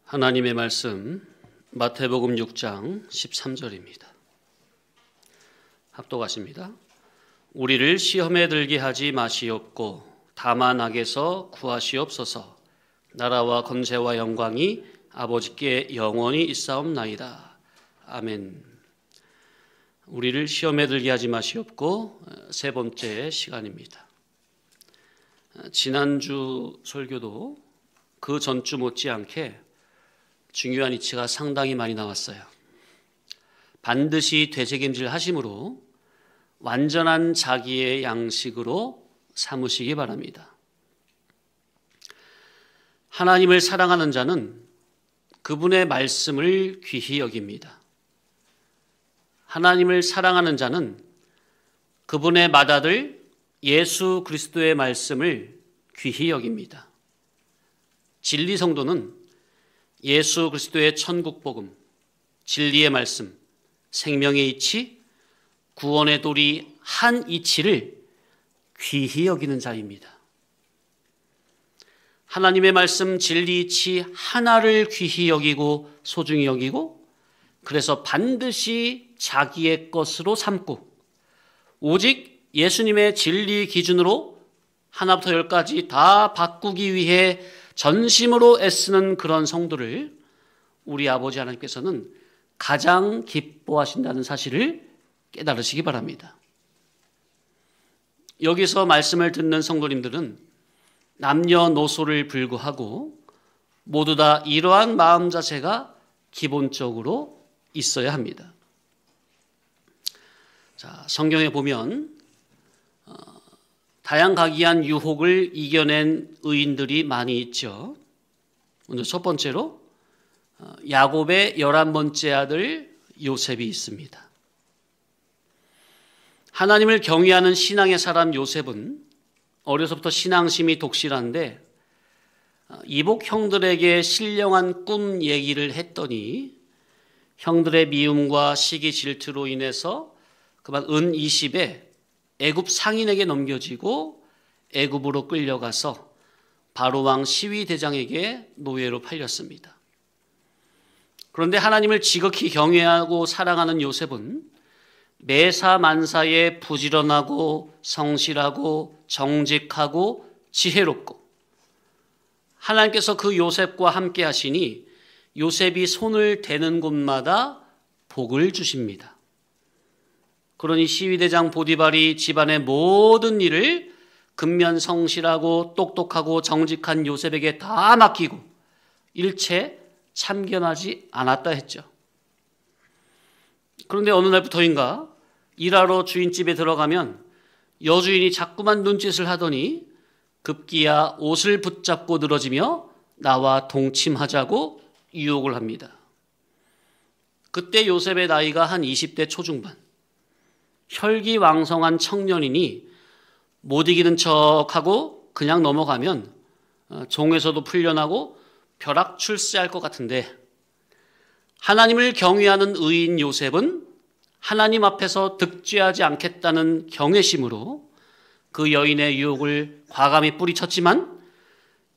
하나님의 말씀 마태복음 6장 13절입니다. 합독하십니다. 우리를 시험에 들게 하지 마시옵고 다만 악에서 구하시옵소서. 나라와 권세와 영광이 아버지께 영원히 있사옵나이다. 아멘. 우리를 시험에 들게 하지 마시옵고 세 번째 시간입니다. 지난주 설교도 그 전주 못지않게 중요한 이치가 상당히 많이 나왔어요. 반드시 되책임질 하심으로 완전한 자기의 양식으로 삼으시기 바랍니다. 하나님을 사랑하는 자는 그분의 말씀을 귀히 여깁니다. 하나님을 사랑하는 자는 그분의 맏아들 예수 그리스도의 말씀을 귀히 여깁니다. 진리 성도는 예수 그리스도의 천국 복음, 진리의 말씀, 생명의 이치, 구원의 도리 한 이치를 귀히 여기는 자입니다. 하나님의 말씀, 진리 이치 하나를 귀히 여기고 소중히 여기고 그래서 반드시 자기의 것으로 삼고 오직 예수님의 진리 기준으로 하나부터 열까지 다 바꾸기 위해 전심으로 애쓰는 그런 성도를 우리 아버지 하나님께서는 가장 기뻐하신다는 사실을 깨달으시기 바랍니다. 여기서 말씀을 듣는 성도님들은 남녀노소를 불구하고 모두 다 이러한 마음 자세가 기본적으로 있어야 합니다. 자, 성경에 보면 다양각이한 유혹을 이겨낸 의인들이 많이 있죠. 먼저 첫 번째로 야곱의 11번째 아들 요셉이 있습니다. 하나님을 경외하는 신앙의 사람 요셉은 어려서부터 신앙심이 독실한데 이복 형들에게 신령한 꿈 얘기를 했더니 형들의 미움과 시기 질투로 인해서 그만 은 20에 애굽 상인에게 넘겨지고 애굽으로 끌려가서 바로왕 시위대장에게 노예로 팔렸습니다. 그런데 하나님을 지극히 경외하고 사랑하는 요셉은 매사만사에 부지런하고 성실하고 정직하고 지혜롭고 하나님께서 그 요셉과 함께 하시니 요셉이 손을 대는 곳마다 복을 주십니다. 그러니 시위대장 보디발이 집안의 모든 일을 근면 성실하고 똑똑하고 정직한 요셉에게 다 맡기고 일체 참견하지 않았다 했죠. 그런데 어느 날부터인가 일하러 주인집에 들어가면 여주인이 자꾸만 눈짓을 하더니 급기야 옷을 붙잡고 늘어지며 나와 동침하자고 유혹을 합니다. 그때 요셉의 나이가 한 20대 초중반. 혈기왕성한 청년이니 못 이기는 척하고 그냥 넘어가면 종에서도 풀려나고 벼락출세할 것 같은데 하나님을 경외하는 의인 요셉은 하나님 앞에서 득죄하지 않겠다는 경외심으로 그 여인의 유혹을 과감히 뿌리쳤지만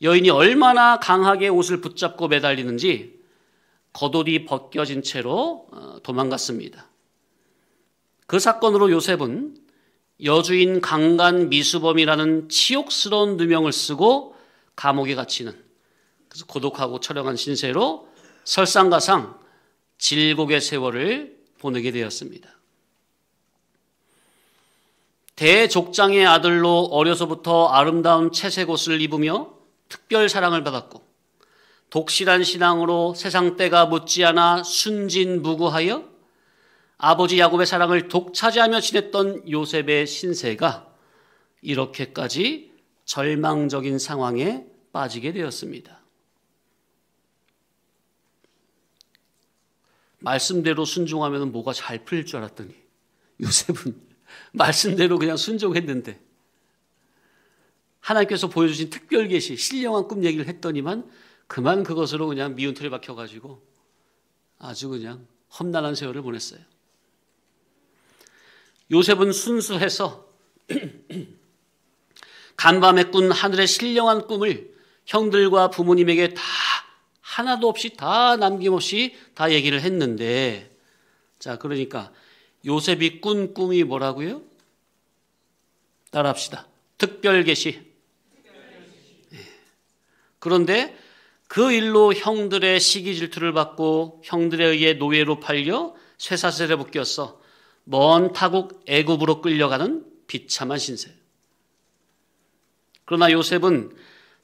여인이 얼마나 강하게 옷을 붙잡고 매달리는지 겉옷이 벗겨진 채로 도망갔습니다. 그 사건으로 요셉은 여주인 강간 미수범이라는 치욕스러운 누명을 쓰고 감옥에 갇히는 그래서 고독하고 처량한 신세로 설상가상 질곡의 세월을 보내게 되었습니다. 대족장의 아들로 어려서부터 아름다운 채색 옷을 입으며 특별 사랑을 받았고 독실한 신앙으로 세상 때가 묻지않아 순진무구하여 아버지 야곱의 사랑을 독차지하며 지냈던 요셉의 신세가 이렇게까지 절망적인 상황에 빠지게 되었습니다. 말씀대로 순종하면 뭐가 잘 풀릴 줄 알았더니 요셉은 말씀대로 그냥 순종했는데 하나님께서 보여주신 특별 계시, 신령한 꿈 얘기를 했더니만 그만 그것으로 그냥 미운 틀에 박혀가지고 아주 그냥 험난한 세월을 보냈어요. 요셉은 순수해서 간밤에 꾼 하늘의 신령한 꿈을 형들과 부모님에게 다 하나도 없이 다 남김없이 다 얘기를 했는데, 자, 그러니까 요셉이 꾼 꿈이 뭐라고요? 따라합시다. 특별 계시. 그런데 그 일로 형들의 시기 질투를 받고 형들에 의해 노예로 팔려 쇠사슬에 묶였어 먼 타국 애굽으로 끌려가는 비참한 신세. 그러나 요셉은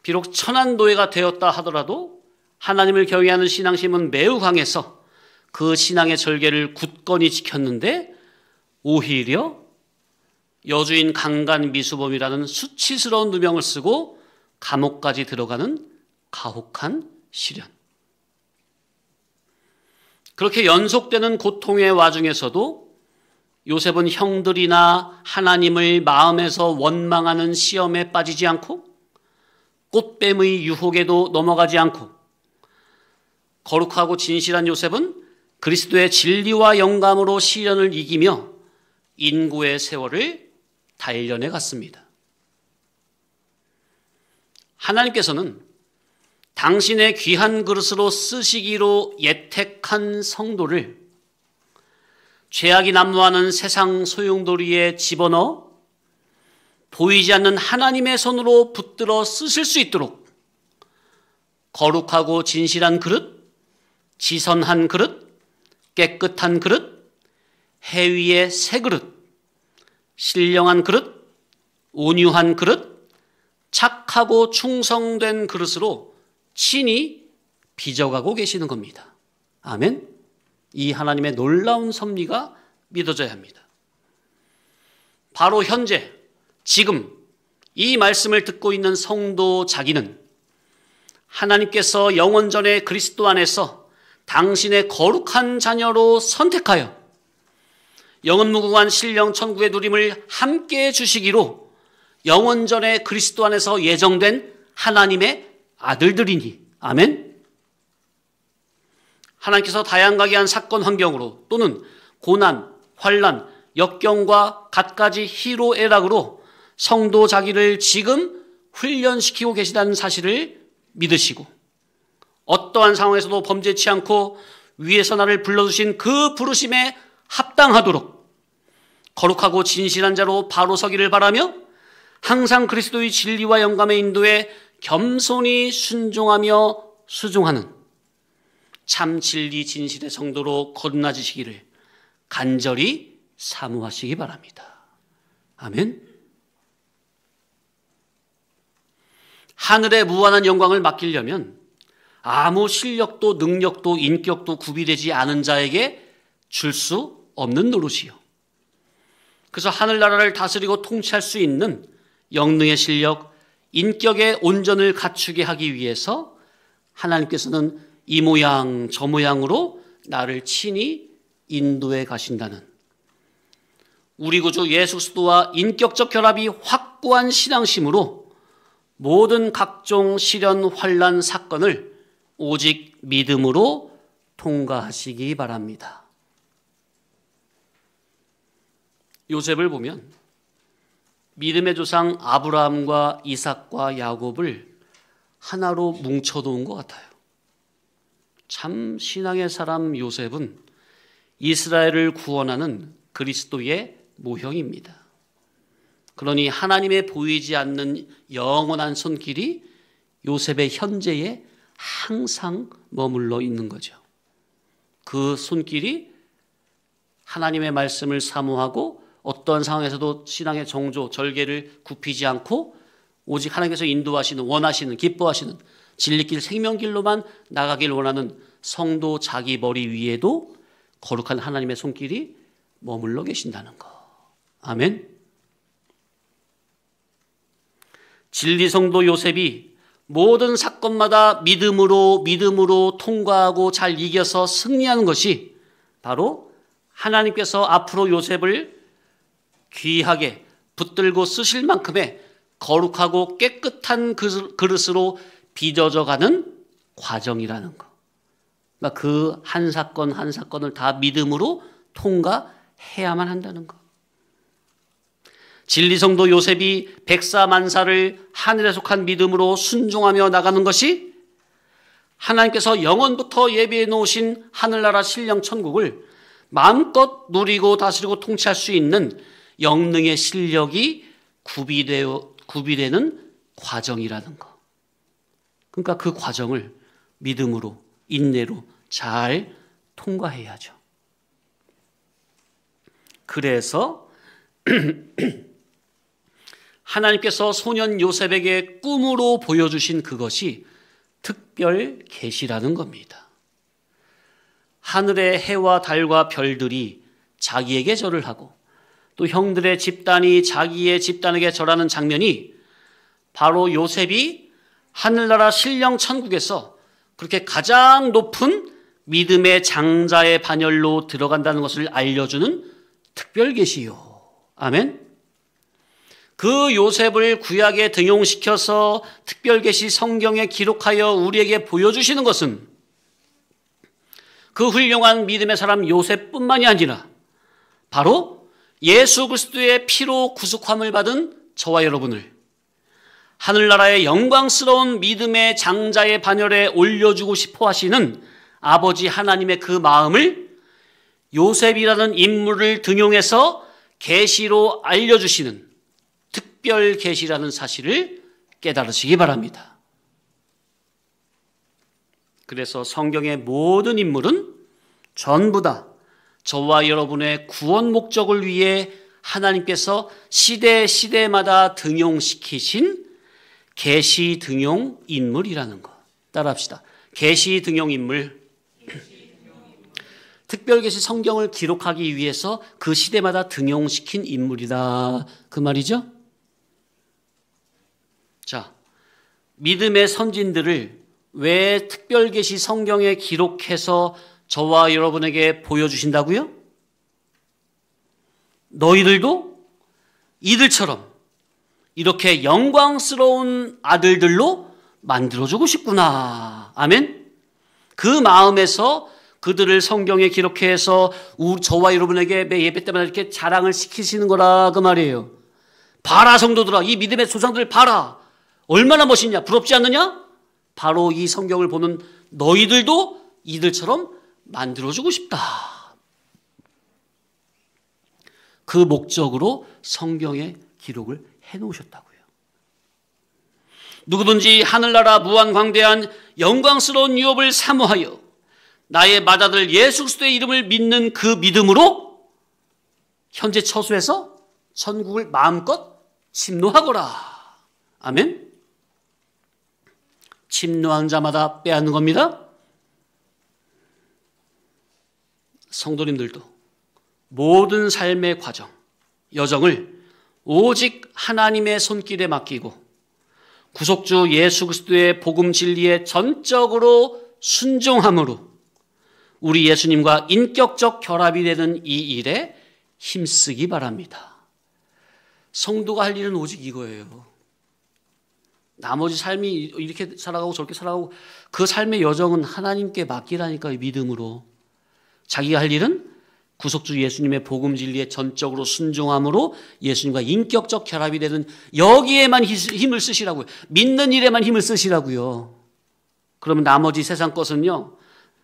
비록 천한 노예가 되었다 하더라도 하나님을 경외하는 신앙심은 매우 강해서 그 신앙의 절개를 굳건히 지켰는데, 오히려 여주인 강간 미수범이라는 수치스러운 누명을 쓰고 감옥까지 들어가는 가혹한 시련. 그렇게 연속되는 고통의 와중에서도 요셉은 형들이나 하나님을 마음에서 원망하는 시험에 빠지지 않고 꽃뱀의 유혹에도 넘어가지 않고, 거룩하고 진실한 요셉은 그리스도의 진리와 영감으로 시련을 이기며 인고의 세월을 단련해 갔습니다. 하나님께서는 당신의 귀한 그릇으로 쓰시기로 예택한 성도를 죄악이 난무하는 세상 소용돌이에 집어넣어 보이지 않는 하나님의 손으로 붙들어 쓰실 수 있도록 거룩하고 진실한 그릇, 지선한 그릇, 깨끗한 그릇, 해위의 새 그릇, 신령한 그릇, 온유한 그릇, 착하고 충성된 그릇으로 친히 빚어가고 계시는 겁니다. 아멘. 이 하나님의 놀라운 섭리가 믿어져야 합니다. 바로 현재, 지금 이 말씀을 듣고 있는 성도 자기는 하나님께서 영원전에 그리스도 안에서 당신의 거룩한 자녀로 선택하여 영원무궁한 신령 천국의 누림을 함께 주시기로 영원전에 그리스도 안에서 예정된 하나님의 아들들이니. 아멘. 하나님께서 다양하게 한 사건 환경으로 또는 고난, 환난, 역경과 갖가지 희로애락으로 성도 자기를 지금 훈련시키고 계시다는 사실을 믿으시고, 어떠한 상황에서도 범죄치 않고 위에서 나를 불러주신 그 부르심에 합당하도록 거룩하고 진실한 자로 바로 서기를 바라며 항상 그리스도의 진리와 영감의 인도에 겸손히 순종하며 수종하는 참 진리 진실의 성도로 거듭나지시기를 간절히 사모하시기 바랍니다. 아멘. 하늘의 무한한 영광을 맡기려면 아무 실력도 능력도 인격도 구비되지 않은 자에게 줄 수 없는 노릇이요. 그래서 하늘나라를 다스리고 통치할 수 있는 영능의 실력, 인격의 온전을 갖추게 하기 위해서 하나님께서는 이 모양 저 모양으로 나를 친히 인도해 가신다는, 우리 구주 예수 그리스도와 인격적 결합이 확고한 신앙심으로 모든 각종 시련, 환난, 사건을 오직 믿음으로 통과하시기 바랍니다. 요셉을 보면 믿음의 조상 아브라함과 이삭과 야곱을 하나로 뭉쳐놓은 것 같아요. 참 신앙의 사람 요셉은 이스라엘을 구원하는 그리스도의 모형입니다. 그러니 하나님의 보이지 않는 영원한 손길이 요셉의 현재에 항상 머물러 있는 거죠. 그 손길이 하나님의 말씀을 사모하고 어떠한 상황에서도 신앙의 정조, 절개를 굽히지 않고 오직 하나님께서 인도하시는, 원하시는, 기뻐하시는 진리길, 생명길로만 나가길 원하는 성도 자기 머리 위에도 거룩한 하나님의 손길이 머물러 계신다는 거. 아멘. 진리 성도 요셉이 모든 사건마다 믿음으로 통과하고 잘 이겨서 승리하는 것이 바로 하나님께서 앞으로 요셉을 귀하게 붙들고 쓰실 만큼의 거룩하고 깨끗한 그릇으로 빚어져 가는 과정이라는 거. 그러니까 그 한 사건 한 사건을 다 믿음으로 통과해야만 한다는 거. 진리성도 요셉이 백사만사를 하늘에 속한 믿음으로 순종하며 나가는 것이 하나님께서 영원부터 예비해 놓으신 하늘나라 신령 천국을 마음껏 누리고 다스리고 통치할 수 있는 영능의 실력이 구비되는 과정이라는 거. 그러니까 그 과정을 믿음으로, 인내로 잘 통과해야죠. 그래서 하나님께서 소년 요셉에게 꿈으로 보여주신 그것이 특별 계시라는 겁니다. 하늘의 해와 달과 별들이 자기에게 절을 하고 또 형들의 집단이 자기의 집단에게 절하는 장면이 바로 요셉이 하늘나라 신령 천국에서 그렇게 가장 높은 믿음의 장자의 반열로 들어간다는 것을 알려주는 특별 계시요. 아멘. 그 요셉을 구약에 등용시켜서 특별 계시 성경에 기록하여 우리에게 보여주시는 것은 그 훌륭한 믿음의 사람 요셉뿐만이 아니라 바로 예수 그리스도의 피로 구속함을 받은 저와 여러분을 하늘나라의 영광스러운 믿음의 장자의 반열에 올려주고 싶어 하시는 아버지 하나님의 그 마음을 요셉이라는 인물을 등용해서 계시로 알려주시는 특별 계시라는 사실을 깨달으시기 바랍니다. 그래서 성경의 모든 인물은 전부 다 저와 여러분의 구원 목적을 위해 하나님께서 시대마다 등용시키신 계시 등용 인물이라는 것. 따라합시다. 계시 등용 인물. 특별 계시 성경을 기록하기 위해서 그 시대마다 등용시킨 인물이다. 그 말이죠? 자, 믿음의 선진들을 왜 특별 계시 성경에 기록해서 저와 여러분에게 보여주신다고요? 너희들도 이들처럼 이렇게 영광스러운 아들들로 만들어주고 싶구나. 아멘. 그 마음에서 그들을 성경에 기록해서 저와 여러분에게 매 예배 때마다 이렇게 자랑을 시키시는 거라 그 말이에요. 봐라 성도들아, 이 믿음의 조상들 봐라. 얼마나 멋있냐, 부럽지 않느냐? 바로 이 성경을 보는 너희들도 이들처럼 만들어주고 싶다. 그 목적으로 성경에 기록을 해놓으셨다고요. 누구든지 하늘나라 무한광대한 영광스러운 유업을 사모하여 나의 맏아들 예수 그리스도의 이름을 믿는 그 믿음으로 현재 처소에서 천국을 마음껏 침노하거라. 아멘. 침노한 자마다 빼앗는 겁니다. 성도님들도 모든 삶의 과정, 여정을 오직 하나님의 손길에 맡기고 구속주 예수 그리스도의 복음 진리에 전적으로 순종함으로 우리 예수님과 인격적 결합이 되는 이 일에 힘쓰기 바랍니다. 성도가 할 일은 오직 이거예요. 나머지 삶이 이렇게 살아가고 저렇게 살아가고 그 삶의 여정은 하나님께 맡기라니까요. 믿음으로. 자기가 할 일은 구속주 예수님의 복음 진리에 전적으로 순종함으로 예수님과 인격적 결합이 되는 여기에만 힘을 쓰시라고요. 믿는 일에만 힘을 쓰시라고요. 그러면 나머지 세상 것은요,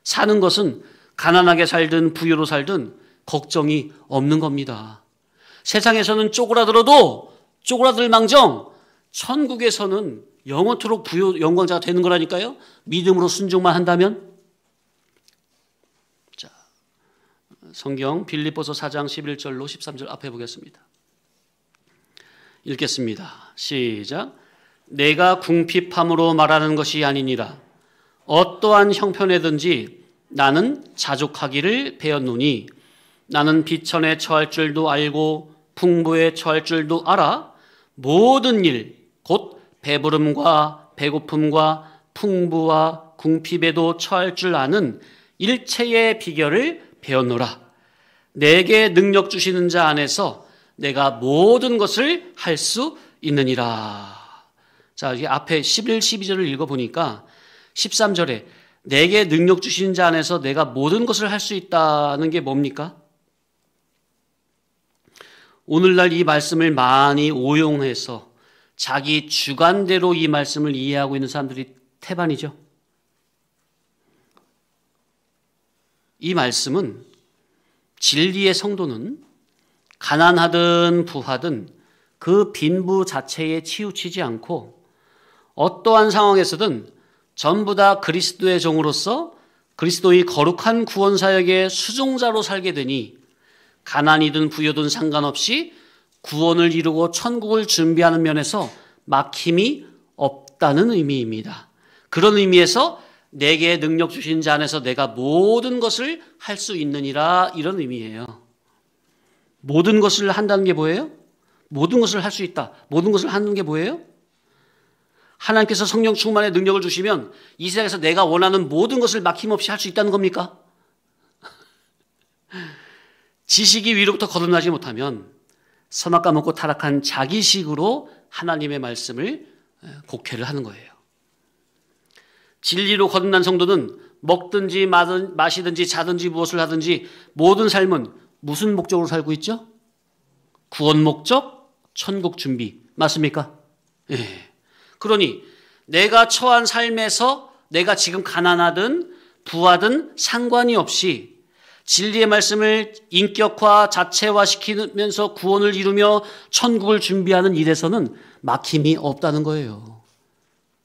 사는 것은 가난하게 살든 부유로 살든 걱정이 없는 겁니다. 세상에서는 쪼그라들어도 쪼그라들 망정 천국에서는 영원토록 부유 영광자가 되는 거라니까요. 믿음으로 순종만 한다면. 자, 성경 빌립보서 4장 11절로 13절 앞에 보겠습니다. 읽겠습니다. 시작. 내가 궁핍함으로 말하는 것이 아니니라. 어떠한 형편에든지 나는 자족하기를 배웠노니 나는 비천에 처할 줄도 알고 풍부에 처할 줄도 알아. 모든 일 곧 배부름과 배고픔과 풍부와 궁핍에도 처할 줄 아는 일체의 비결을 배웠노라. 내게 능력 주시는 자 안에서 내가 모든 것을 할 수 있느니라. 자, 이게 앞에 11, 12절을 읽어보니까 13절에 내게 능력 주시는 자 안에서 내가 모든 것을 할 수 있다는 게 뭡니까? 오늘날 이 말씀을 많이 오용해서 자기 주관대로 이 말씀을 이해하고 있는 사람들이 태반이죠. 이 말씀은 진리의 성도는 가난하든 부하든 그 빈부 자체에 치우치지 않고 어떠한 상황에서든 전부 다 그리스도의 종으로서 그리스도의 거룩한 구원 사역의 수종자로 살게 되니 가난이든 부여든 상관없이 구원을 이루고 천국을 준비하는 면에서 막힘이 없다는 의미입니다. 그런 의미에서 내게 능력 주신 자 안에서 내가 모든 것을 할 수 있느니라, 이런 의미예요. 모든 것을 한다는 게 뭐예요? 모든 것을 할 수 있다. 모든 것을 하는 게 뭐예요? 하나님께서 성령 충만의 능력을 주시면 이 세상에서 내가 원하는 모든 것을 막힘없이 할 수 있다는 겁니까? 지식이 위로부터 거듭나지 못하면 선악과 먹고 타락한 자기식으로 하나님의 말씀을 곡해를 하는 거예요. 진리로 거듭난 성도는 먹든지 마시든지 자든지 무엇을 하든지 모든 삶은 무슨 목적으로 살고 있죠? 구원 목적, 천국 준비. 맞습니까? 예. 그러니 내가 처한 삶에서 내가 지금 가난하든 부하든 상관이 없이 진리의 말씀을 인격화, 자체화시키면서 구원을 이루며 천국을 준비하는 일에서는 막힘이 없다는 거예요.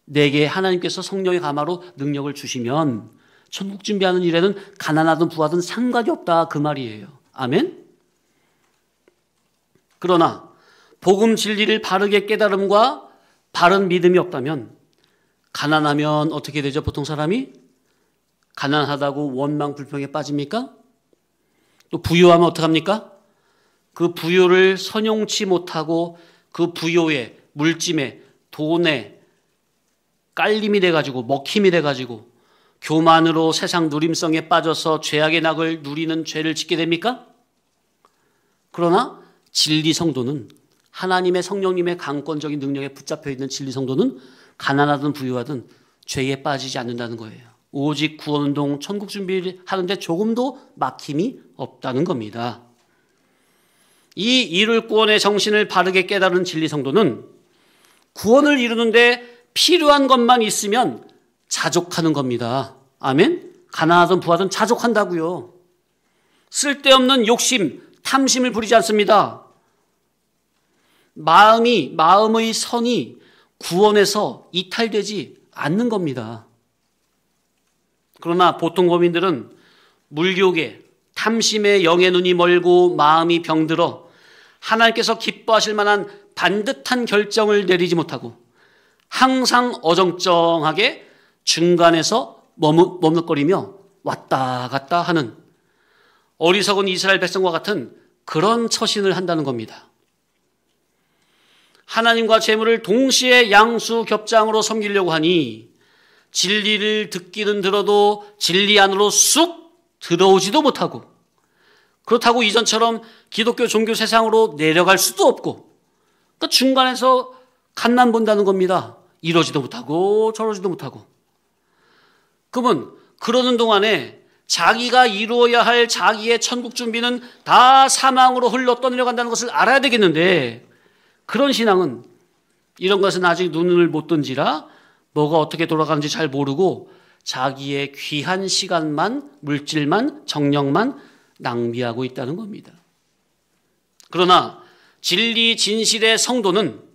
내게 하나님께서 성령의 감화로 능력을 주시면 천국 준비하는 일에는 가난하든 부하든 상관이 없다, 그 말이에요. 아멘? 그러나 복음 진리를 바르게 깨달음과 바른 믿음이 없다면 가난하면 어떻게 되죠? 보통 사람이 가난하다고 원망 불평에 빠집니까? 또 부유하면 어떡합니까? 그 부유를 선용치 못하고 그 부유에 물짐에 돈에 깔림이 돼가지고 먹힘이 돼가지고 교만으로 세상 누림성에 빠져서 죄악의 낙을 누리는 죄를 짓게 됩니까? 그러나 진리 성도는 하나님의 성령님의 강권적인 능력에 붙잡혀 있는 진리 성도는 가난하든 부유하든 죄에 빠지지 않는다는 거예요. 오직 구원운동 천국 준비를 하는데 조금도 막힘이 없다는 겁니다. 이 이룰 구원의 정신을 바르게 깨달은 진리 성도는 구원을 이루는데 필요한 것만 있으면 자족하는 겁니다. 아멘? 가난하든 부하든 자족한다고요. 쓸데없는 욕심, 탐심을 부리지 않습니다. 마음의 선이 구원에서 이탈되지 않는 겁니다. 그러나 보통 거민들은 물욕에 탐심에 영의 눈이 멀고 마음이 병들어 하나님께서 기뻐하실 만한 반듯한 결정을 내리지 못하고 항상 어정쩡하게 중간에서 머뭇거리며 왔다 갔다 하는 어리석은 이스라엘 백성과 같은 그런 처신을 한다는 겁니다. 하나님과 재물을 동시에 양수겹장으로 섬기려고 하니 진리를 듣기는 들어도 진리 안으로 쑥 들어오지도 못하고 그렇다고 이전처럼 기독교 종교 세상으로 내려갈 수도 없고 그러니까 중간에서 간만 본다는 겁니다. 이러지도 못하고 저러지도 못하고. 그러면 그러는 동안에 자기가 이루어야 할 자기의 천국 준비는 다 사망으로 흘러 떠내려간다는 것을 알아야 되겠는데 그런 신앙은 이런 것은 아직 눈을 못 뜬지라 뭐가 어떻게 돌아가는지 잘 모르고 자기의 귀한 시간만, 물질만, 정력만 낭비하고 있다는 겁니다. 그러나 진리 진실의 성도는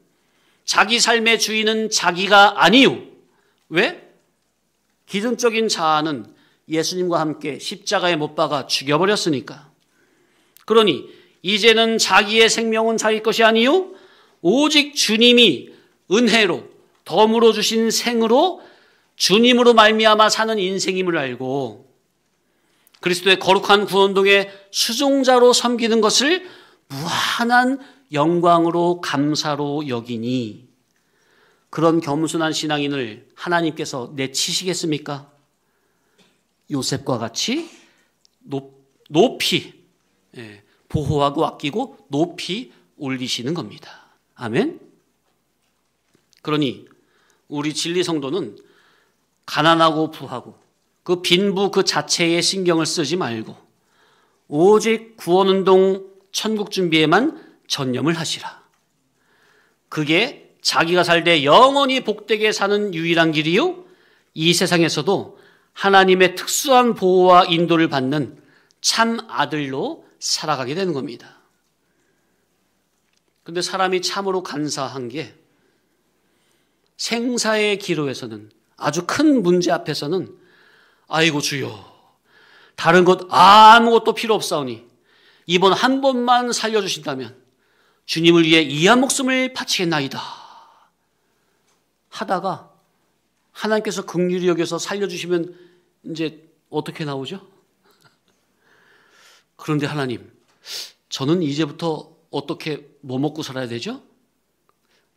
자기 삶의 주인은 자기가 아니요. 왜? 기존적인 자아는 예수님과 함께 십자가에 못 박아 죽여버렸으니까. 그러니 이제는 자기의 생명은 자기 것이 아니요 오직 주님이 은혜로 덤으로 주신 생으로 주님으로 말미암아 사는 인생임을 알고 그리스도의 거룩한 구원동의 수종자로 섬기는 것을 무한한 영광으로 감사로 여기니 그런 겸손한 신앙인을 하나님께서 내치시겠습니까? 요셉과 같이 높이 보호하고 아끼고 높이 올리시는 겁니다. 아멘? 그러니 우리 진리 성도는 가난하고 부하고 그 빈부 그 자체에 신경을 쓰지 말고 오직 구원운동 천국 준비에만 전념을 하시라. 그게 자기가 살 때 영원히 복되게 사는 유일한 길이요 이 세상에서도 하나님의 특수한 보호와 인도를 받는 참 아들로 살아가게 되는 겁니다. 그런데 사람이 참으로 간사한 게 생사의 기로에서는, 아주 큰 문제 앞에서는 아이고 주여, 다른 것 아무것도 필요 없사오니 이번 한 번만 살려주신다면 주님을 위해 이 한 목숨을 바치겠나이다 하다가 하나님께서 긍휼히 여겨서 살려주시면 이제 어떻게 나오죠? 그런데 하나님, 저는 이제부터 어떻게 뭐 먹고 살아야 되죠?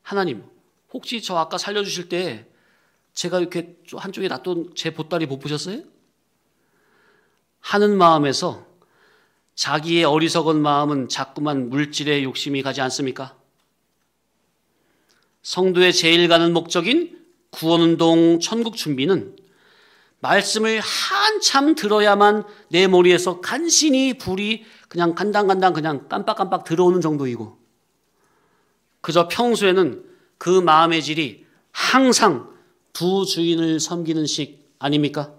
하나님, 혹시 저 아까 살려주실 때 제가 이렇게 한쪽에 놨던 제 보따리 못 보셨어요? 하는 마음에서 자기의 어리석은 마음은 자꾸만 물질에 욕심이 가지 않습니까? 성도의 제일 가는 목적인 구원운동 천국 준비는 말씀을 한참 들어야만 내 머리에서 간신히 불이 그냥 간당간당 그냥 깜빡깜빡 들어오는 정도이고, 그저 평소에는 그 마음의 질이 항상 두 주인을 섬기는 식 아닙니까?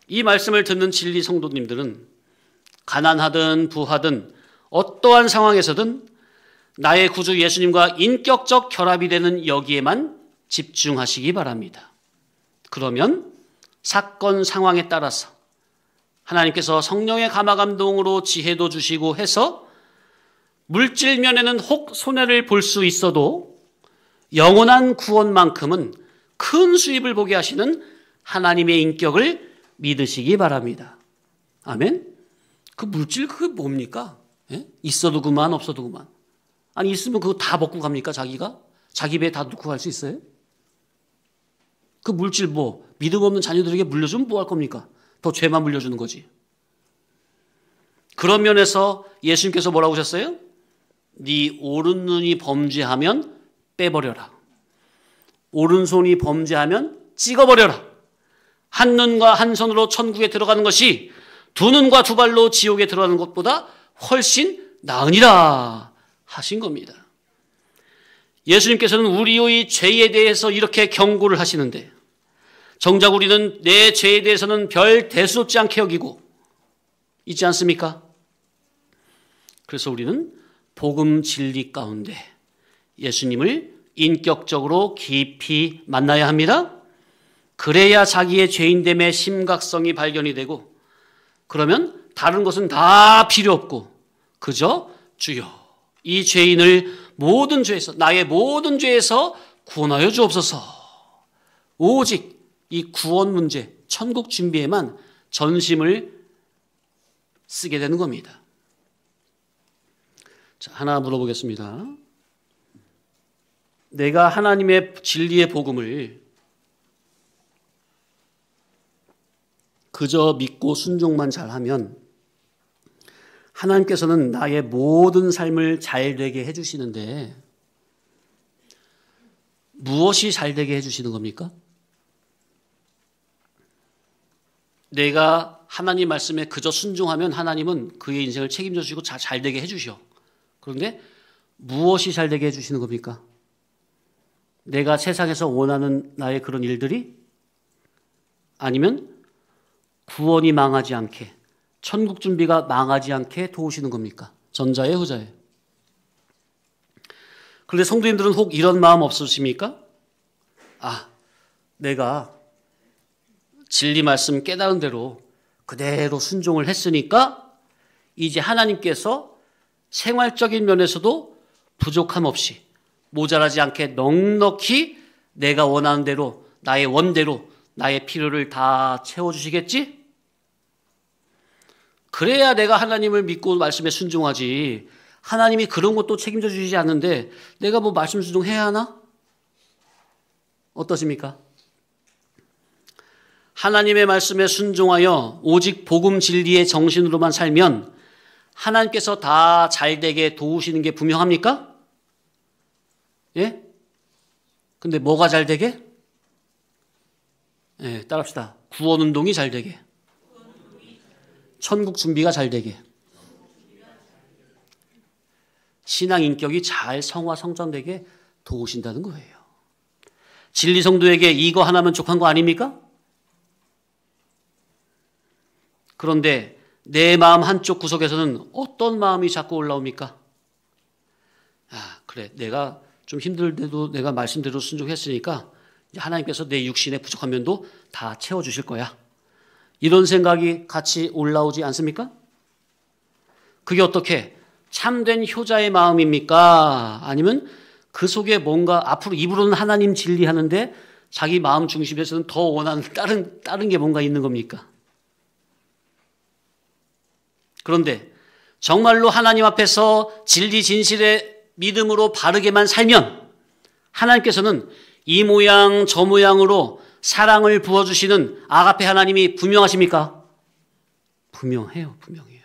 이 말씀을 듣는 진리 성도님들은 가난하든 부하든 어떠한 상황에서든 나의 구주 예수님과 인격적 결합이 되는 여기에만 집중하시기 바랍니다. 그러면 사건 상황에 따라서 하나님께서 성령의 감화 감동으로 지혜도 주시고 해서 물질 면에는 혹 손해를 볼 수 있어도 영원한 구원만큼은 큰 수입을 보게 하시는 하나님의 인격을 믿으시기 바랍니다. 아멘? 그 물질 그게 뭡니까? 예? 있어도 그만 없어도 그만. 아니 있으면 그거 다 먹고 갑니까? 자기가? 자기 배에 다 넣고 갈 수 있어요? 그 물질 뭐 믿음 없는 자녀들에게 물려주면 뭐 할 겁니까? 더 죄만 물려주는 거지. 그런 면에서 예수님께서 뭐라고 하셨어요? 네 오른눈이 범죄하면 빼버려라. 오른손이 범죄하면 찍어버려라. 한 눈과 한 손으로 천국에 들어가는 것이 두 눈과 두 발로 지옥에 들어가는 것보다 훨씬 나으니라 하신 겁니다. 예수님께서는 우리의 죄에 대해서 이렇게 경고를 하시는데 정작 우리는 내 죄에 대해서는 별 대수롭지 않게 여기고 있지 않습니까? 그래서 우리는 복음 진리 가운데 예수님을 인격적으로 깊이 만나야 합니다. 그래야 자기의 죄인됨의 심각성이 발견이 되고, 그러면 다른 것은 다 필요 없고 그저 주여 이 죄인을 모든 죄에서, 나의 모든 죄에서 구원하여 주옵소서, 오직 이 구원 문제, 천국 준비에만 전심을 쓰게 되는 겁니다. 자, 하나 물어보겠습니다. 내가 하나님의 진리의 복음을 그저 믿고 순종만 잘하면 하나님께서는 나의 모든 삶을 잘되게 해주시는데 무엇이 잘되게 해주시는 겁니까? 내가 하나님 말씀에 그저 순종하면 하나님은 그의 인생을 책임져 주시고 잘되게 해주셔. 그런데 무엇이 잘되게 해주시는 겁니까? 내가 세상에서 원하는 나의 그런 일들이? 아니면 구원이 망하지 않게, 천국 준비가 망하지 않게 도우시는 겁니까? 전자예요, 후자예요? 그런데 성도님들은 혹 이런 마음 없으십니까? 아, 내가 진리 말씀 깨달은 대로 그대로 순종을 했으니까 이제 하나님께서 생활적인 면에서도 부족함 없이 모자라지 않게 넉넉히 내가 원하는 대로, 나의 원대로 나의 필요를 다 채워주시겠지? 그래야 내가 하나님을 믿고 말씀에 순종하지. 하나님이 그런 것도 책임져 주시지 않는데 내가 뭐 말씀 순종해야 하나? 어떠십니까? 하나님의 말씀에 순종하여 오직 복음 진리의 정신으로만 살면 하나님께서 다 잘되게 도우시는 게 분명합니까? 예? 근데 뭐가 잘되게? 예, 따라합시다. 구원운동이 잘되게. 천국 준비가 잘되게. 신앙 인격이 잘 성화 성장되게 도우신다는 거예요. 진리 성도에게 이거 하나면 족한 거 아닙니까? 그런데 내 마음 한쪽 구석에서는 어떤 마음이 자꾸 올라옵니까? 그래, 내가 좀 힘들대도 내가 말씀대로 순종했으니까 하나님께서 내 육신의 부족한 면도 다 채워주실 거야. 이런 생각이 같이 올라오지 않습니까? 그게 어떻게 참된 효자의 마음입니까? 아니면 그 속에 뭔가 앞으로 입으로는 하나님 진리하는데 자기 마음 중심에서는 더 원하는 다른 게 뭔가 있는 겁니까? 그런데 정말로 하나님 앞에서 진리 진실의 믿음으로 바르게만 살면 하나님께서는 이 모양 저 모양으로 사랑을 부어주시는 아가페 하나님이 분명하십니까? 분명해요. 분명해요.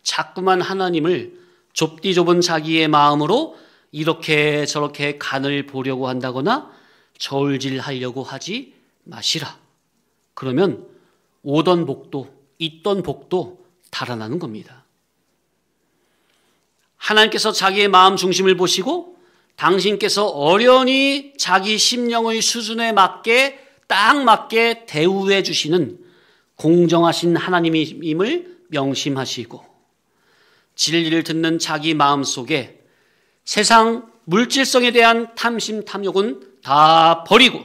자꾸만 하나님을 좁디 좁은 자기의 마음으로 이렇게 저렇게 간을 보려고 한다거나 저울질하려고 하지 마시라. 그러면 오던 복도 있던 복도 달아나는 겁니다. 하나님께서 자기의 마음 중심을 보시고 당신께서 어련히 자기 심령의 수준에 맞게 딱 맞게 대우해 주시는 공정하신 하나님임을 명심하시고 진리를 듣는 자기 마음속에 세상 물질성에 대한 탐심 탐욕은 다 버리고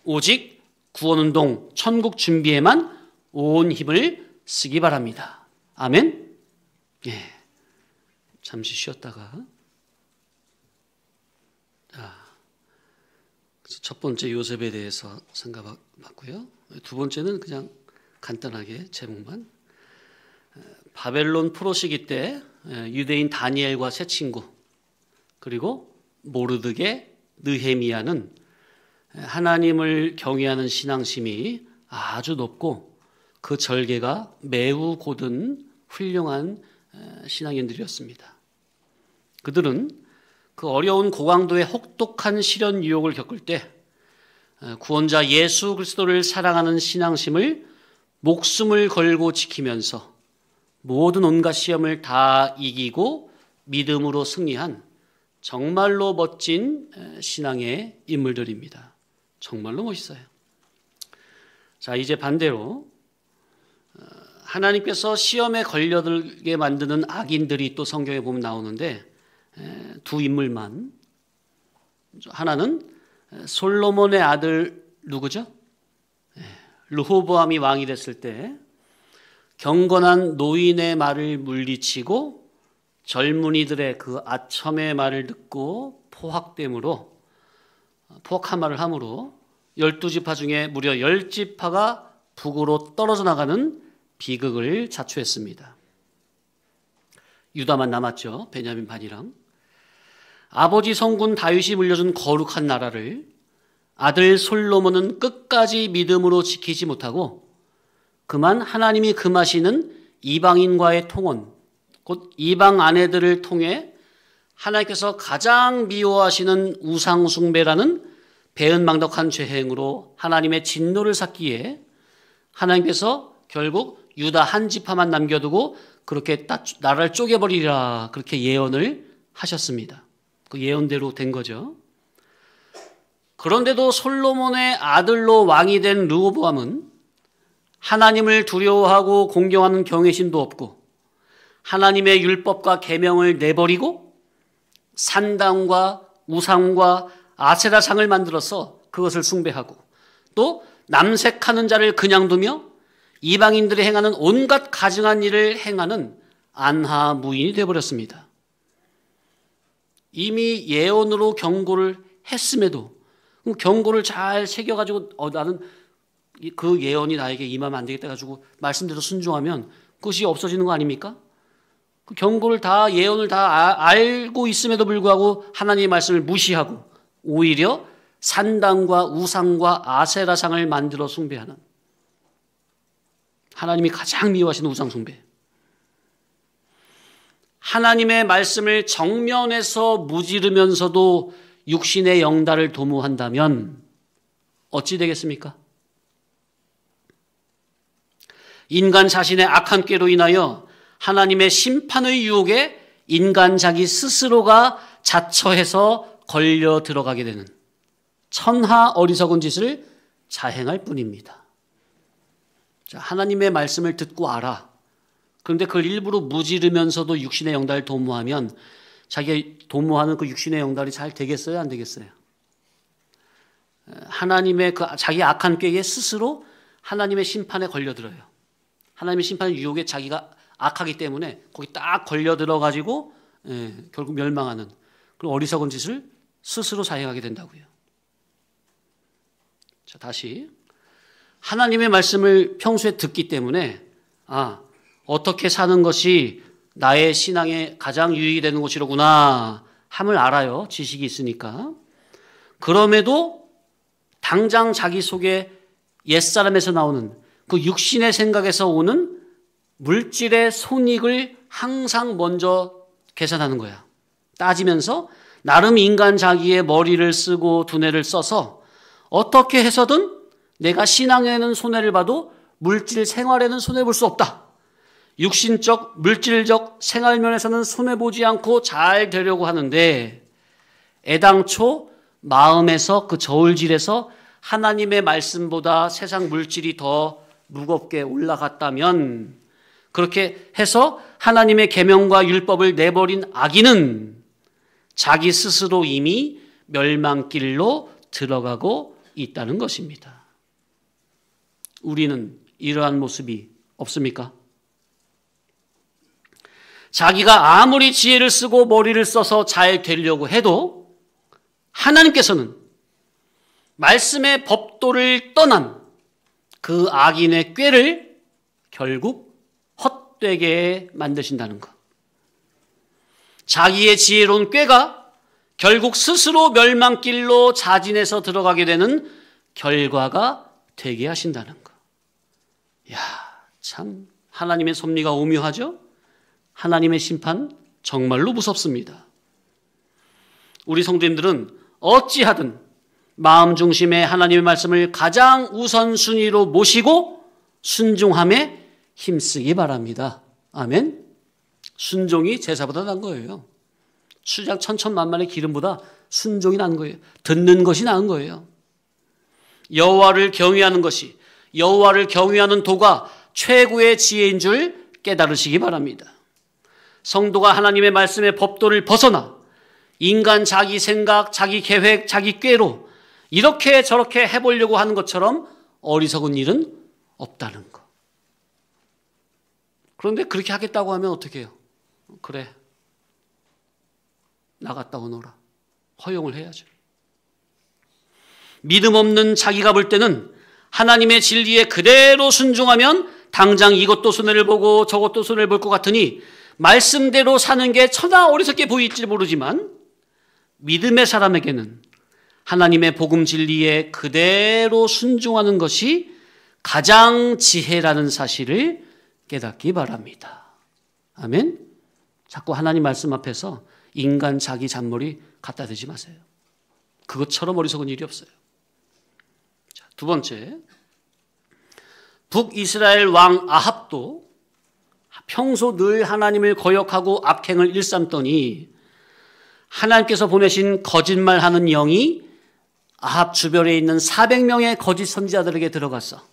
오직 구원운동 천국 준비에만 온 힘을 쓰기 바랍니다. 아멘. 잠시 쉬었다가 첫 번째 요셉에 대해서 생각해봤고요. 두 번째는 그냥 간단하게 제목만 바벨론 포로 시기 때 유대인 다니엘과 세 친구 그리고 모르드게 느헤미야는 하나님을 경외하는 신앙심이 아주 높고 그 절개가 매우 고든 훌륭한 신앙인들이었습니다. 그들은 그 어려운 고강도의 혹독한 시련 유혹을 겪을 때 구원자 예수 그리스도를 사랑하는 신앙심을 목숨을 걸고 지키면서 모든 온갖 시험을 다 이기고 믿음으로 승리한 정말로 멋진 신앙의 인물들입니다. 정말로 멋있어요. 자, 이제 반대로 하나님께서 시험에 걸려들게 만드는 악인들이 또 성경에 보면 나오는데 두 인물만. 하나는 솔로몬의 아들 누구죠? 르호보암이 왕이 됐을 때 경건한 노인의 말을 물리치고 젊은이들의 그 아첨의 말을 듣고 포악한 말을 함으로 12지파 중에 무려 10지파가 북으로 떨어져 나가는 비극을 자초했습니다. 유다만 남았죠. 베냐민 반이랑. 아버지 성군 다윗이 물려준 거룩한 나라를 아들 솔로몬은 끝까지 믿음으로 지키지 못하고 그만 하나님이 금하시는 이방인과의 통혼, 곧 이방 아내들을 통해 하나님께서 가장 미워하시는 우상숭배라는 배은망덕한 죄행으로 하나님의 진노를 샀기에 하나님께서 결국 유다 한 지파만 남겨두고 그렇게 나라를 쪼개버리라 그렇게 예언을 하셨습니다. 그 예언대로 된 거죠. 그런데도 솔로몬의 아들로 왕이 된 르호보암은 하나님을 두려워하고 공경하는 경외심도 없고 하나님의 율법과 계명을 내버리고 산당과 우상과 아세라상을 만들어서 그것을 숭배하고 또 남색하는 자를 그냥 두며 이방인들이 행하는 온갖 가증한 일을 행하는 안하무인이 되어버렸습니다. 이미 예언으로 경고를 했음에도 경고를 잘 새겨가지고 나는 그 예언이 나에게 임하면 안 되겠다 가지고 말씀대로 순종하면 그것이 없어지는 거 아닙니까? 그 경고를 다 예언을 다 알고 있음에도 불구하고 하나님의 말씀을 무시하고 오히려 산당과 우상과 아세라상을 만들어 숭배하는 하나님이 가장 미워하시는 우상 숭배. 하나님의 말씀을 정면에서 무지르면서도 육신의 영달을 도모한다면 어찌 되겠습니까? 인간 자신의 악한 꾀로 인하여 하나님의 심판의 유혹에 인간 자기 스스로가 자처해서 걸려 들어가게 되는 천하 어리석은 짓을 자행할 뿐입니다. 자, 하나님의 말씀을 듣고 알아. 그런데 그걸 일부러 무지르면서도 육신의 영달을 도모하면 자기가 도모하는 그 육신의 영달이 잘 되겠어요? 안 되겠어요? 하나님의 그 자기 악한 꾀에 스스로 하나님의 심판에 걸려들어요. 하나님의 심판의 유혹에 자기가 악하기 때문에 거기 딱 걸려들어가지고 결국 멸망하는 그런 어리석은 짓을 스스로 자행하게 된다고요. 자, 다시 하나님의 말씀을 평소에 듣기 때문에 어떻게 사는 것이 나의 신앙에 가장 유익이 되는 것이로구나 함을 알아요. 지식이 있으니까. 그럼에도 당장 자기 속에 옛사람에서 나오는 그 육신의 생각에서 오는 물질의 손익을 항상 먼저 계산하는 거야. 따지면서 나름 인간 자기의 머리를 쓰고 두뇌를 써서 어떻게 해서든 내가 신앙에는 손해를 봐도 물질 생활에는 손해볼 수 없다. 육신적, 물질적 생활면에서는 손해보지 않고 잘 되려고 하는데 애당초 마음에서 그 저울질에서 하나님의 말씀보다 세상 물질이 더 무겁게 올라갔다면 그렇게 해서 하나님의 계명과 율법을 내버린 악인은 자기 스스로 이미 멸망길로 들어가고 있다는 것입니다. 우리는 이러한 모습이 없습니까? 자기가 아무리 지혜를 쓰고 머리를 써서 잘 되려고 해도 하나님께서는 말씀의 법도를 떠난 그 악인의 꾀를 결국 헛되게 만드신다는 것. 자기의 지혜로운 꾀가 결국 스스로 멸망길로 자진해서 들어가게 되는 결과가 되게 하신다는 것. 야, 참 하나님의 섭리가 오묘하죠? 하나님의 심판 정말로 무섭습니다. 우리 성도님들은 어찌하든 마음 중심에 하나님의 말씀을 가장 우선순위로 모시고 순종함에 힘쓰기 바랍니다. 아멘. 순종이 제사보다 나은 거예요. 수장 천천만만의 기름보다 순종이 나은 거예요. 듣는 것이 나은 거예요. 여호와를 경외하는 것이, 여호와를 경외하는 도가 최고의 지혜인 줄 깨달으시기 바랍니다. 성도가 하나님의 말씀의 법도를 벗어나 인간 자기 생각, 자기 계획, 자기 꾀로 이렇게 저렇게 해보려고 하는 것처럼 어리석은 일은 없다는 것. 그런데 그렇게 하겠다고 하면 어떻게 해요? 그래, 나갔다 오너라. 허용을 해야죠. 믿음 없는 자기가 볼 때는 하나님의 진리에 그대로 순종하면 당장 이것도 손해를 보고 저것도 손해를 볼 것 같으니 말씀대로 사는 게 천하 어리석게 보일지 모르지만 믿음의 사람에게는 하나님의 복음 진리에 그대로 순종하는 것이 가장 지혜라는 사실을 깨닫기 바랍니다. 아멘. 자꾸 하나님 말씀 앞에서 인간 자기 잔머리 갖다 대지 마세요. 그것처럼 어리석은 일이 없어요. 자, 두 번째, 북이스라엘 왕 아합도 평소 늘 하나님을 거역하고 악행을 일삼더니 하나님께서 보내신 거짓말하는 영이 아합 주변에 있는 400명의 거짓 선지자들에게 들어가서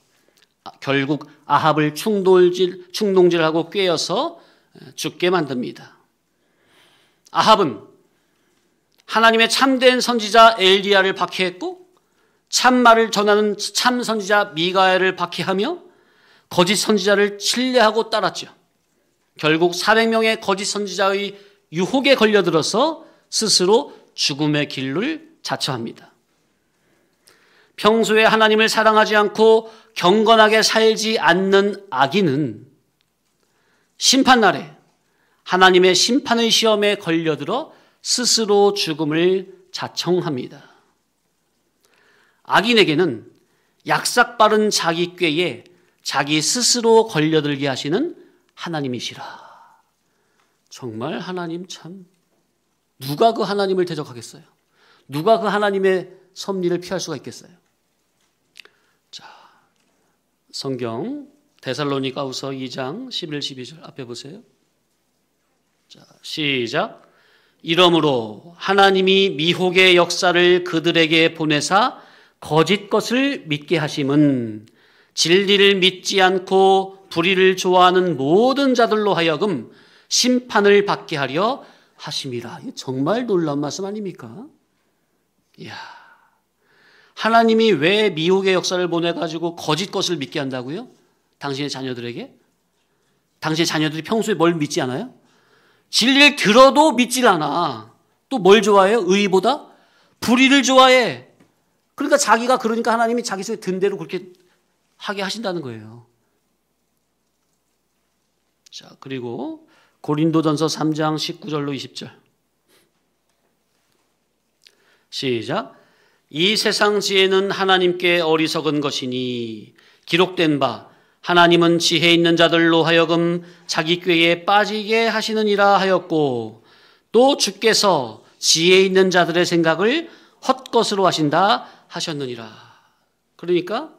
결국 아합을 충동질하고 꿰어서 죽게 만듭니다. 아합은 하나님의 참된 선지자 엘리야를 박해했고 참말을 전하는 참 선지자 미가야를 박해하며 거짓 선지자를 신뢰하고 따랐죠. 결국 400명의 거짓 선지자의 유혹에 걸려들어서 스스로 죽음의 길을 자처합니다. 평소에 하나님을 사랑하지 않고 경건하게 살지 않는 악인은 심판날에 하나님의 심판의 시험에 걸려들어 스스로 죽음을 자청합니다. 악인에게는 약삭빠른 자기 꾀에 자기 스스로 걸려들게 하시는 하나님이시라. 정말 하나님 참, 누가 그 하나님을 대적하겠어요? 누가 그 하나님의 섭리를 피할 수가 있겠어요? 자, 성경 데살로니가후서 2장 11, 12절 앞에 보세요. 자, 시작. 이러므로 하나님이 미혹의 역사를 그들에게 보내사 거짓 것을 믿게 하심은 진리를 믿지 않고 불의를 좋아하는 모든 자들로 하여금 심판을 받게 하려 하심이라. 정말 놀라운 말씀 아닙니까? 이야, 하나님이 왜 미혹의 역사를 보내가지고 거짓 것을 믿게 한다고요? 당신의 자녀들에게? 당신의 자녀들이 평소에 뭘 믿지 않아요? 진리를 들어도 믿질 않아. 또 뭘 좋아해요? 의보다? 불의를 좋아해. 그러니까 자기가 그러니까 하나님이 자기 속에 든 대로 그렇게 하게 하신다는 거예요. 자, 그리고 고린도전서 3장 19절로 20절. 시작. 이 세상 지혜는 하나님께 어리석은 것이니 기록된 바 하나님은 지혜 있는 자들로 하여금 자기 꾀에 빠지게 하시느니라 하였고 또 주께서 지혜 있는 자들의 생각을 헛것으로 하신다 하셨느니라. 그러니까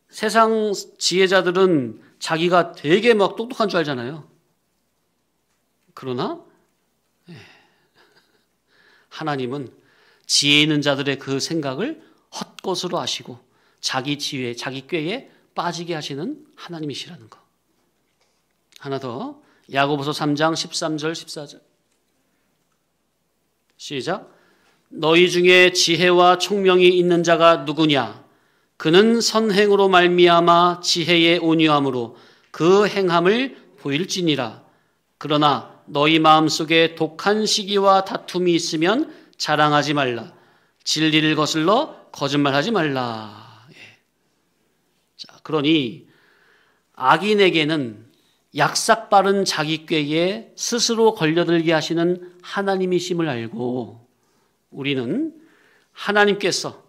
세상 지혜자들은 자기가 되게 막 똑똑한 줄 알잖아요. 그러나 하나님은 지혜 있는 자들의 그 생각을 헛것으로 하시고 자기 지혜, 자기 꾀에 빠지게 하시는 하나님이시라는 거. 하나 더, 야고보서 3장 13절 14절. 시작. 너희 중에 지혜와 총명이 있는 자가 누구냐? 그는 선행으로 말미암아 지혜의 온유함으로 그 행함을 보일지니라. 그러나 너희 마음속에 독한 시기와 다툼이 있으면 자랑하지 말라. 진리를 거슬러 거짓말하지 말라. 자, 그러니 악인에게는 약삭빠른 자기 꾀에 스스로 걸려들게 하시는 하나님이심을 알고 우리는 하나님께서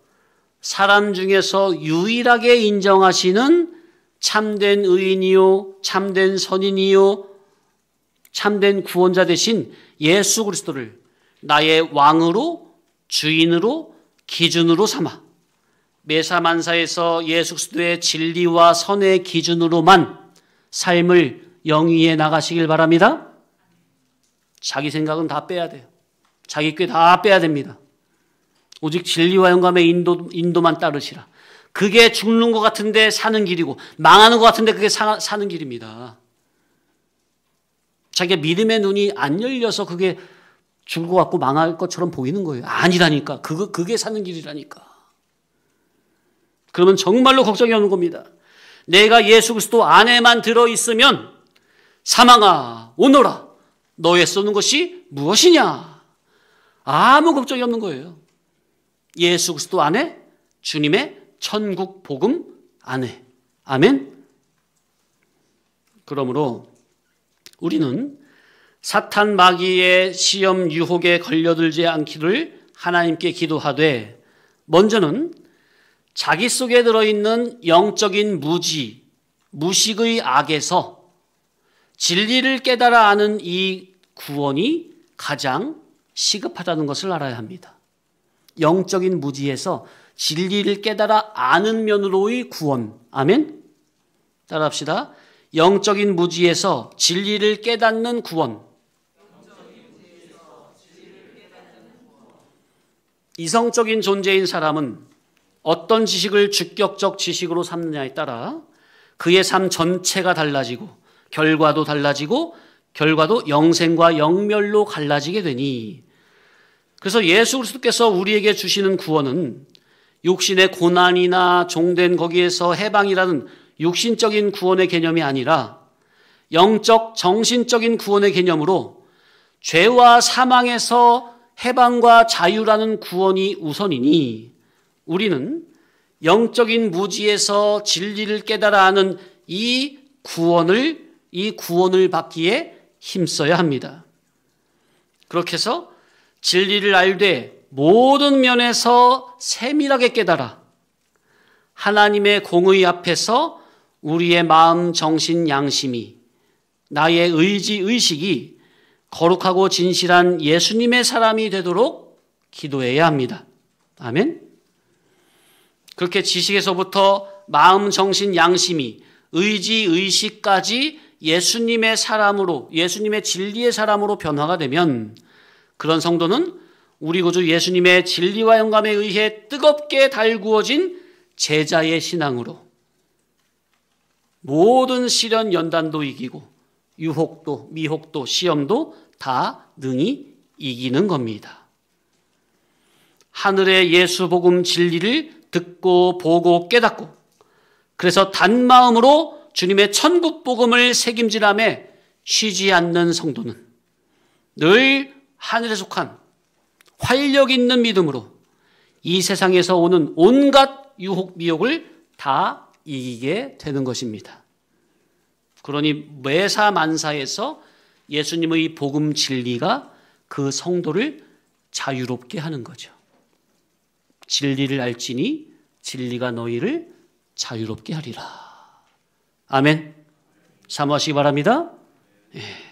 사람 중에서 유일하게 인정하시는 참된 의인이요, 참된 선인이요, 참된 구원자 되신 예수 그리스도를 나의 왕으로, 주인으로, 기준으로 삼아 매사만사에서 예수 그리스도의 진리와 선의 기준으로만 삶을 영위해 나가시길 바랍니다. 자기 생각은 다 빼야 돼요. 자기 꾀 다 빼야 됩니다. 오직 진리와 영감의 인도만 따르시라. 그게 죽는 것 같은데 사는 길이고 망하는 것 같은데 그게 사는 길입니다. 자기가 믿음의 눈이 안 열려서 그게 죽을 것 같고 망할 것처럼 보이는 거예요. 아니라니까. 그게 사는 길이라니까. 그러면 정말로 걱정이 없는 겁니다. 내가 예수 그리스도 안에만 들어있으면 사망아 오너라 너의 쏘는 것이 무엇이냐. 아무 걱정이 없는 거예요. 예수 그리스도 안에 주님의 천국 복음 안에. 아멘. 그러므로 우리는 사탄 마귀의 시험 유혹에 걸려들지 않기를 하나님께 기도하되 먼저는 자기 속에 들어있는 영적인 무식의 악에서 진리를 깨달아 아는 이 구원이 가장 시급하다는 것을 알아야 합니다. 영적인 무지에서 진리를 깨달아 아는 면으로의 구원. 아멘. 따라합시다. 영적인 무지에서 진리를 깨닫는 구원. 이성적인 존재인 사람은 어떤 지식을 주격적 지식으로 삼느냐에 따라 그의 삶 전체가 달라지고 결과도 달라지고 결과도 영생과 영멸로 갈라지게 되니 그래서 예수 그리스도께서 우리에게 주시는 구원은 육신의 고난이나 종된 거기에서 해방이라는 육신적인 구원의 개념이 아니라 영적 정신적인 구원의 개념으로 죄와 사망에서 해방과 자유라는 구원이 우선이니 우리는 영적인 무지에서 진리를 깨달아 아는 이 구원을 받기에 힘써야 합니다. 그렇게 해서 진리를 알되 모든 면에서 세밀하게 깨달아 하나님의 공의 앞에서 우리의 마음, 정신, 양심이 나의 의지, 의식이 거룩하고 진실한 예수님의 사람이 되도록 기도해야 합니다. 아멘. 그렇게 지식에서부터 마음, 정신, 양심이 의지, 의식까지 예수님의 사람으로, 예수님의 진리의 사람으로 변화가 되면 그런 성도는 우리 구주 예수님의 진리와 영감에 의해 뜨겁게 달구어진 제자의 신앙으로 모든 시련 연단도 이기고 유혹도 미혹도 시험도 다 능히 이기는 겁니다. 하늘의 예수 복음 진리를 듣고 보고 깨닫고 그래서 단마음으로 주님의 천국 복음을 책임지라며 쉬지 않는 성도는 늘 하늘에 속한 활력 있는 믿음으로 이 세상에서 오는 온갖 유혹 미혹을 다 이기게 되는 것입니다. 그러니 매사 만사에서 예수님의 복음 진리가 그 성도를 자유롭게 하는 거죠. 진리를 알지니 진리가 너희를 자유롭게 하리라. 아멘. 사모하시기 바랍니다. 예.